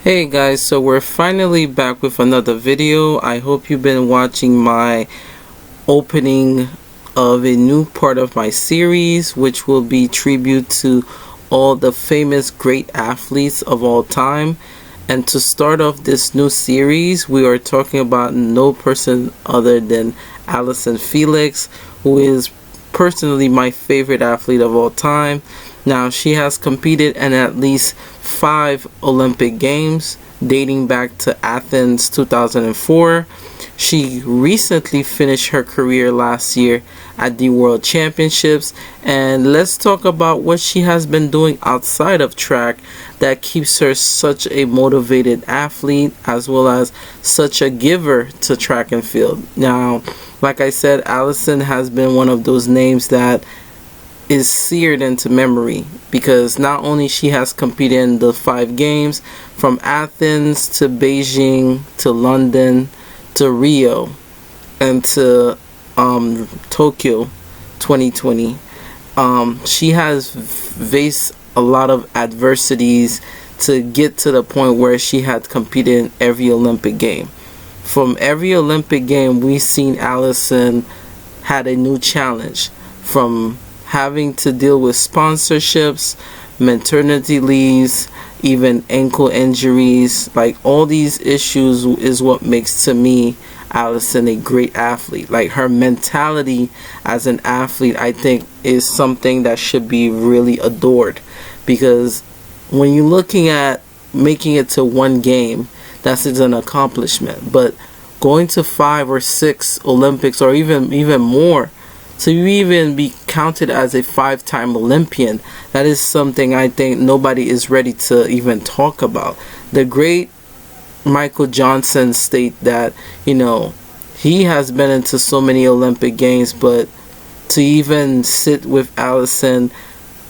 Hey guys, so we're finally back with another video. I hope you've been watching my opening of a new part of my series, which will be tribute to all the famous great athletes of all time. And to start off this new series, we are talking about no person other than ALLYSON FIELX, who is personally my favorite athlete of all time. Now, she has competed in at least 5 Olympic Games dating back to Athens 2004. She recently finished her career last year at the World Championships, and let's talk about what she has been doing outside of track that keeps her such a motivated athlete as well as such a giver to track and field. Now, like I said, ALLYSON has been one of those names that is seared into memory because not only she has competed in the 5 games from Athens to Beijing to London to Rio and to Tokyo 2020, she has faced a lot of adversities to get to the point where she had competed in every Olympic game. From every Olympic game, we've seen ALLYSON had a new challenge, from having to deal with sponsorships, maternity leaves, even ankle injuries. Like, all these issues is what makes, to me, ALLYSON a great athlete. Like, her mentality as an athlete, I think, is something that should be really adored, because when you're looking at making it to 1 game, that's an accomplishment. But going to 5 or 6 Olympics, or even more, to even be counted as a 5-time Olympian, that is something I think nobody is ready to even talk about. The great Michael Johnson state that, he has been into so many Olympic Games, but to even sit with ALLYSON,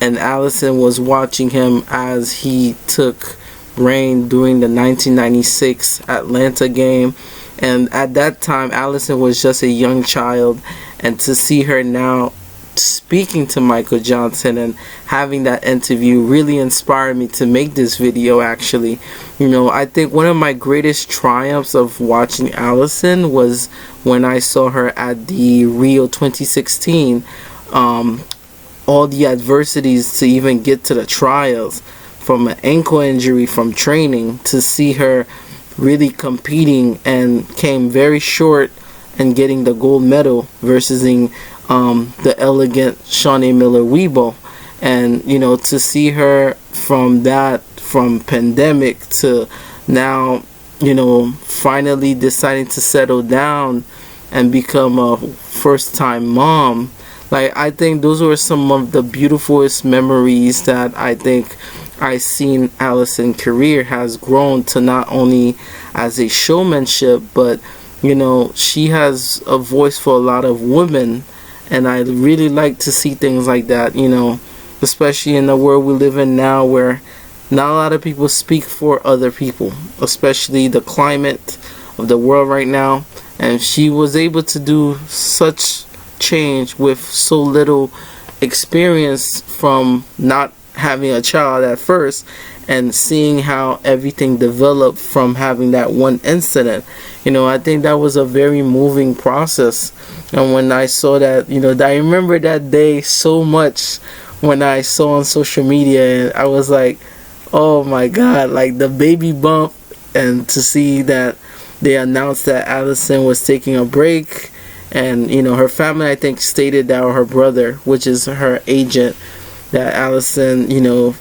and ALLYSON was watching him as he took reign during the 1996 Atlanta game. And at that time, ALLYSON was just a young child, and to see her now speaking to Michael Johnson and having that interview really inspired me to make this video. Actually, I think one of my greatest triumphs of watching ALLYSON was when I saw her at the Rio 2016. All the adversities to even get to the trials, from an ankle injury, from training, to see her really competing and came very short and getting the gold medal versus the elegant Shawnee Miller-Weibo. And to see her from pandemic to now, finally deciding to settle down and become a first-time mom. Like, I think those were some of the beautifulest memories that I think I've seen ALLYSON career has grown to, not only as a showmanship, but she has a voice for a lot of women, and I really like to see things like that, especially in the world we live in now, where not a lot of people speak for other people, especially the climate of the world right now. And she was able to do such change with so little experience, from not having a child at first and seeing how everything developed from having that one incident. I think that was a very moving process. And when I saw that, I remember that day so much when I saw on social media, and I was like, oh my god, like the baby bump. And to see that they announced that ALLYSON was taking a break, and her family, I think, stated that, or her brother, which is her agent, that ALLYSON,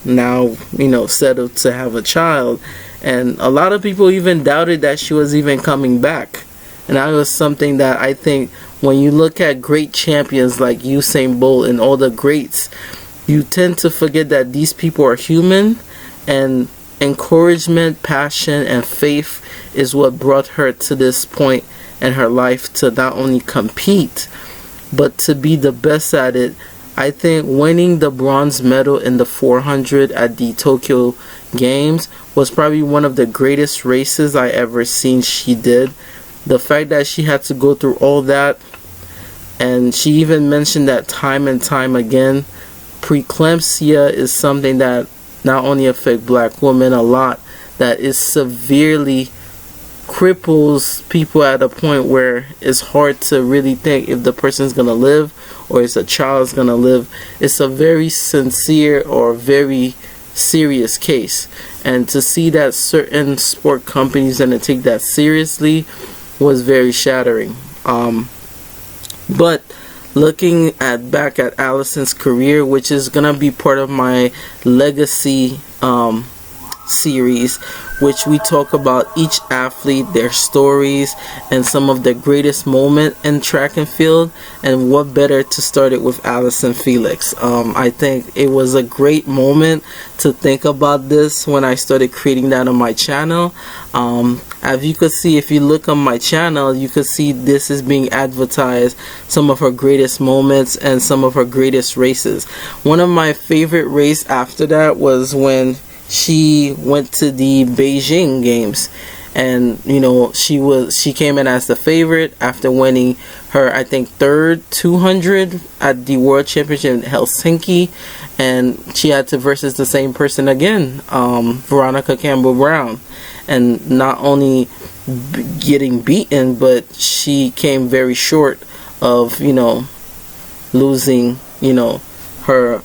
now, settled to have a child. And a lot of people even doubted that she was even coming back. And that was something that I think, when you look at great champions like Usain Bolt and all the greats, you tend to forget that these people are human, and encouragement, passion, and faith is what brought her to this point in her life, to not only compete, but to be the best at it. I think winning the bronze medal in the 400 at the Tokyo Games was probably one of the greatest races I ever seen she did. The fact that she had to go through all that, and she even mentioned that time and time again, preeclampsia is something that not only affects black women a lot, that is severely cripples people at a point where it's hard to really think if the person's gonna live or if a child's gonna live. It's a very sincere or very serious case, and to see that certain sport companies gonna take that seriously was very shattering. But looking back at Allyson's career, which is gonna be part of my legacy series, which we talk about each athlete, their stories, and some of the greatest moment in track and field. And what better to start it with ALLYSON FIELX. I think it was a great moment to think about this when I started creating that on my channel. As you could see, if you look on my channel, you could see this is being advertised, some of her greatest moments and some of her greatest races. One of my favorite race after that was when she went to the Beijing games, and you know, she came in as the favorite after winning her, I think, third 200 at the World Championship in Helsinki, and she had to versus the same person again, Veronica Campbell-Brown, and not only getting beaten, but she came very short of, you know, losing, you know, her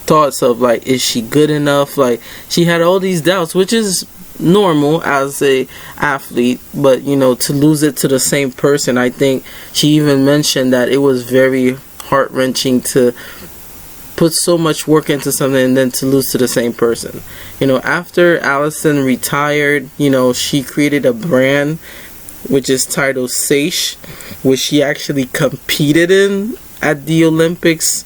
thoughts of like, is she good enough? Like, she had all these doubts, which is normal as a athlete, but you know, to lose it to the same person, I think she even mentioned that it was very heart-wrenching to put so much work into something and then to lose to the same person. You know, after Allyson retired, you know, she created a brand which is titled Seish, which she actually competed in at the Olympics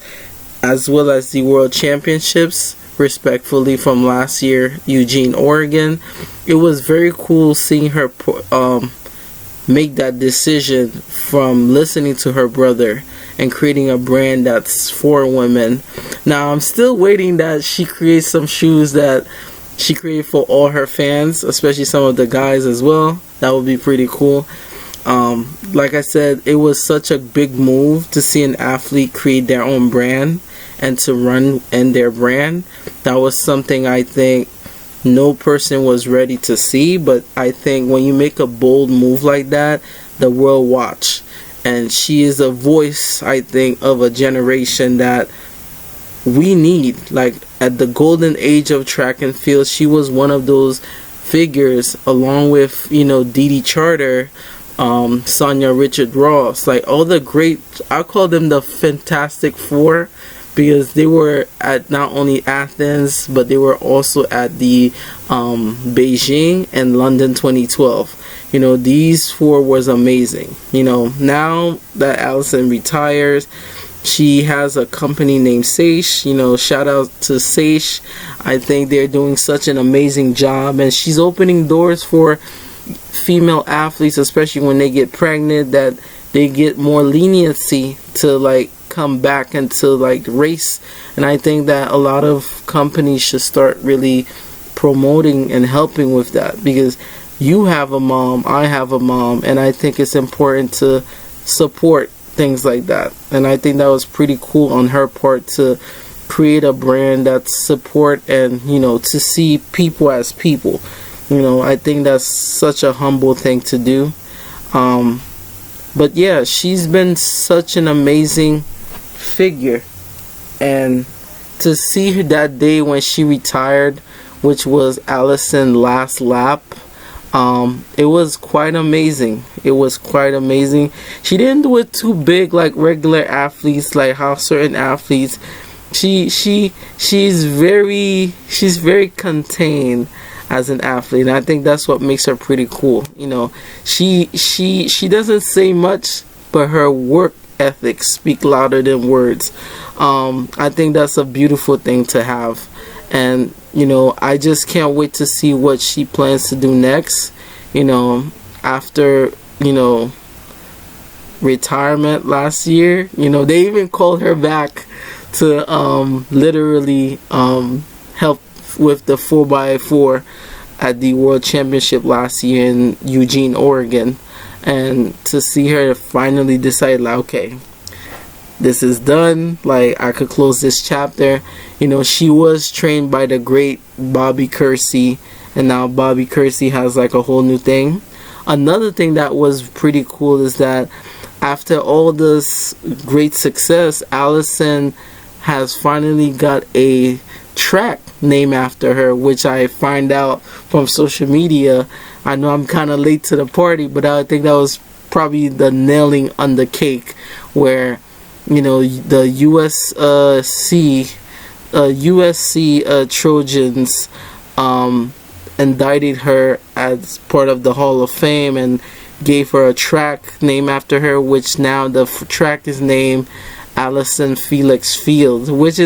as well as the World Championships, respectfully, from last year, Eugene, Oregon. It was very cool seeing her make that decision from listening to her brother and creating a brand that's for women. Now, I'm still waiting that she creates some shoes that she created for all her fans, especially some of the guys as well. That would be pretty cool. Like I said, it was such a big move to see an athlete create their own brand and to run in their brand. That was something I think no person was ready to see, but I think when you make a bold move like that, the world watch. And she is a voice, I think, of a generation that we need. Like, at the golden age of track and field, she was one of those figures, along with, you know, Dee Dee Charter, Sonia Richard-Ross, like all the great, I call them the Fantastic Four, because they were at not only Athens, but they were also at the Beijing and London 2012. You know, these four was amazing. You know, now that Allyson retires, she has a company named Seish. You know, shout out to Seish. I think they're doing such an amazing job, and she's opening doors for female athletes, especially when they get pregnant, that they get more leniency to like come back into like race. And I think that a lot of companies should start really promoting and helping with that, because you have a mom, I have a mom, and I think it's important to support things like that. And I think that was pretty cool on her part to create a brand that support and, you know, to see people as people. You know, I think that's such a humble thing to do. But yeah, she's been such an amazing figure, and to see her that day when she retired, which was Allyson last lap, it was quite amazing. It was quite amazing. She didn't do it too big like regular athletes, like how certain athletes, she's very contained as an athlete, and I think that's what makes her pretty cool. You know, she doesn't say much, but her work ethics speak louder than words. I think that's a beautiful thing to have, and you know, I just can't wait to see what she plans to do next. You know, after, you know, retirement last year, you know, they even called her back to literally help with the 4x4 at the World Championship last year in Eugene, Oregon. And to see her finally decide, like, okay, this is done, like, I could close this chapter. You know, she was trained by the great Bobby Kersee, and now Bobby Kersee has like a whole new thing. Another thing that was pretty cool is that after all this great success, Allison has finally got a track named after her, which I find out from social media. I know I'm kind of late to the party, but I think that was probably the nailing on the cake, where, you know, the USC Trojans indicted her as part of the Hall of Fame and gave her a track named after her, which now the track is named ALLYSON FIELX Field, which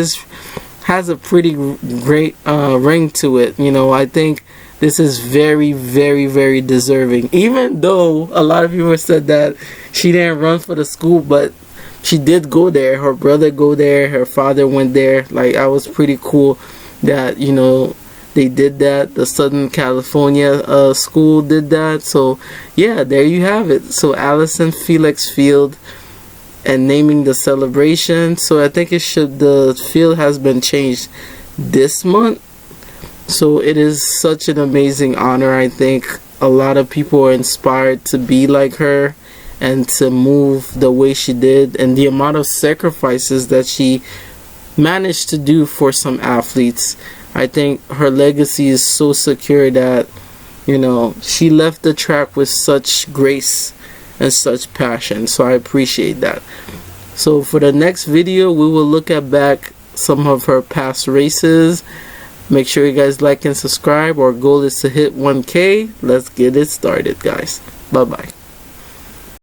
has a pretty great ring to it. You know, I think this is very, very, very deserving. Even though a lot of people said that she didn't run for the school, but she did go there. Her brother go there. Her father went there. Like, I was pretty cool that, you know, they did that. The Southern California school did that. So yeah, there you have it. So ALLYSON FIELX Field, and naming the celebration. So I think the field has been changed this month. So it is such an amazing honor. I think a lot of people are inspired to be like her and to move the way she did, and the amount of sacrifices that she managed to do for some athletes. I think her legacy is so secure that, you know, she left the track with such grace and such passion. So I appreciate that. So for the next video, we will look at back some of her past races. Make sure you guys like and subscribe. Our goal is to hit 1K. Let's get it started, guys. Bye bye.